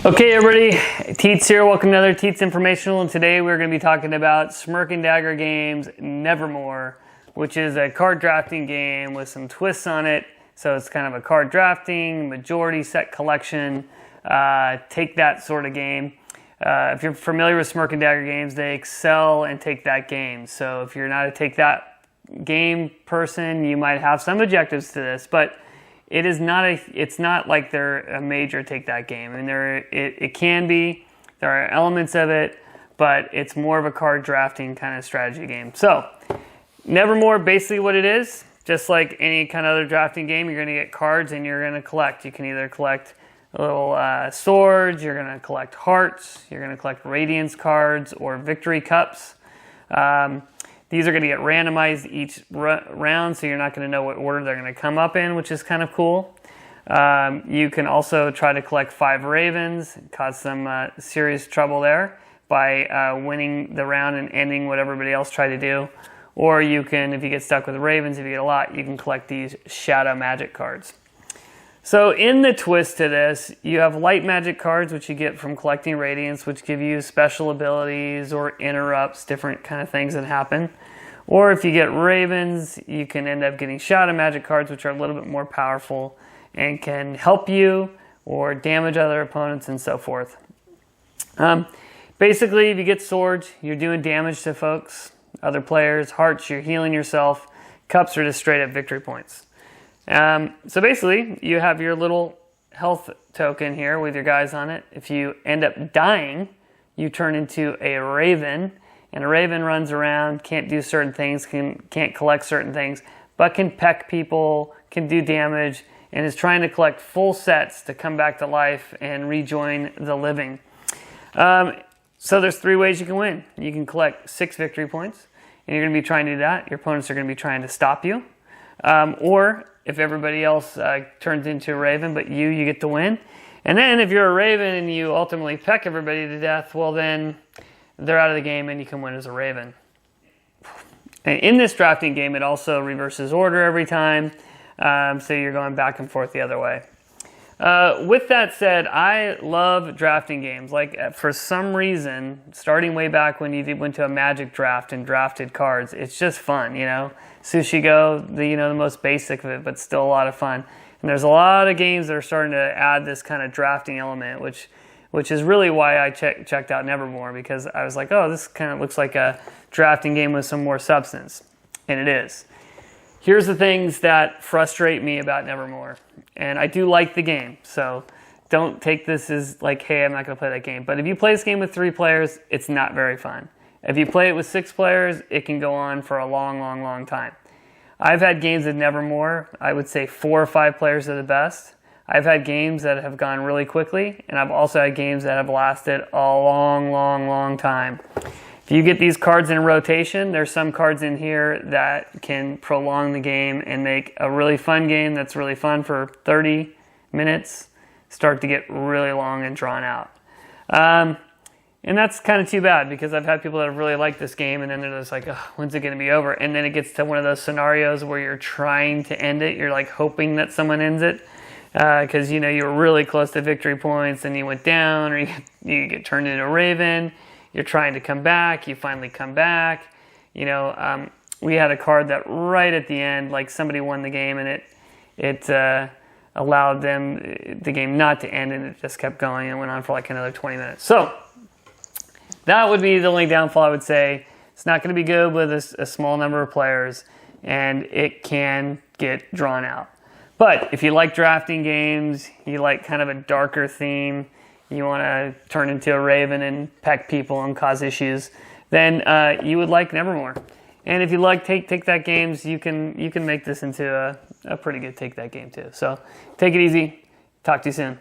Okay everybody, TIETS here. Welcome to another TIETS Informational, and today we're going to be talking about Smirk and Dagger Games Nevermore, which is a card drafting game with some twists on it. So it's kind of a card drafting, majority set collection, take that sort of game. If you're familiar with Smirk and Dagger Games, they excel in take that game. So if you're not a take that game person, you might have some objectives to this, but it is not it's not like they're a major take that game. I mean, it can be, there are elements of it, but it's more of a card drafting kind of strategy game. So Nevermore, basically what it is, just like any kind of other drafting game, you're going to get cards and you're going to collect. You can either collect little swords, you're going to collect hearts, you're going to collect radiance cards or victory cups. These are going to get randomized each round, so you're not going to know what order they're going to come up in, which is kind of cool. You can also try to collect 5 ravens, cause some serious trouble there by winning the round and ending what everybody else tried to do. Or you can, if you get stuck with the ravens, if you get a lot, you can collect these shadow magic cards. So in the twist to this, you have light magic cards, which you get from collecting radiance, which give you special abilities or interrupts, different kind of things that happen. Or if you get ravens, you can end up getting shadow magic cards, which are a little bit more powerful and can help you or damage other opponents and so forth. Basically, if you get swords, you're doing damage to folks, other players. Hearts, you're healing yourself. Cups are just straight up victory points. So basically, you have your little health token here with your guys on it. If you end up dying, you turn into a raven, and a raven runs around, can't do certain things, can't collect certain things, but can peck people, can do damage, and is trying to collect full sets to come back to life and rejoin the living. So there's 3 ways you can win. You can collect 6 victory points, and you're going to be trying to do that. Your opponents are going to be trying to stop you. Or if everybody else turns into a raven, but you get to win. And then if you're a raven and you ultimately peck everybody to death, well then they're out of the game and you can win as a raven. And in this drafting game, it also reverses order every time, so you're going back and forth the other way. With that said, I love drafting games. Like, for some reason, starting way back when you went to a Magic draft and drafted cards, it's just fun, you know. Sushi Go, the most basic of it, but still a lot of fun. And there's a lot of games that are starting to add this kind of drafting element, which is really why I checked out Nevermore, because I was like, oh, this kind of looks like a drafting game with some more substance, and it is. Here's the things that frustrate me about Nevermore, and I do like the game, so don't take this as like, hey, I'm not going to play that game. But if you play this game with 3 players, it's not very fun. If you play it with 6 players, it can go on for a long, long, long time. I've had games of Nevermore, I would say 4 or 5 players are the best. I've had games that have gone really quickly, and I've also had games that have lasted a long, long, long time. If you get these cards in rotation, there's some cards in here that can prolong the game and make a really fun game that's really fun for 30 minutes start to get really long and drawn out. And that's kind of too bad, because I've had people that have really liked this game and then they're just like, oh, when's it going to be over? And then it gets to one of those scenarios where you're trying to end it. You're like hoping that someone ends it because you were really close to victory points and you went down, or you get turned into a raven. You're trying to come back. You finally come back. We had a card that right at the end, like somebody won the game and it allowed the game not to end, and it just kept going and went on for like another 20 minutes. So that would be the only downfall, I would say. It's not going to be good with a small number of players, and it can get drawn out. But if you like drafting games, you like kind of a darker theme, you want to turn into a raven and peck people and cause issues, then you would like Nevermore. And if you like take that games, you can make this into a pretty good take that game too. So take it easy. Talk to you soon.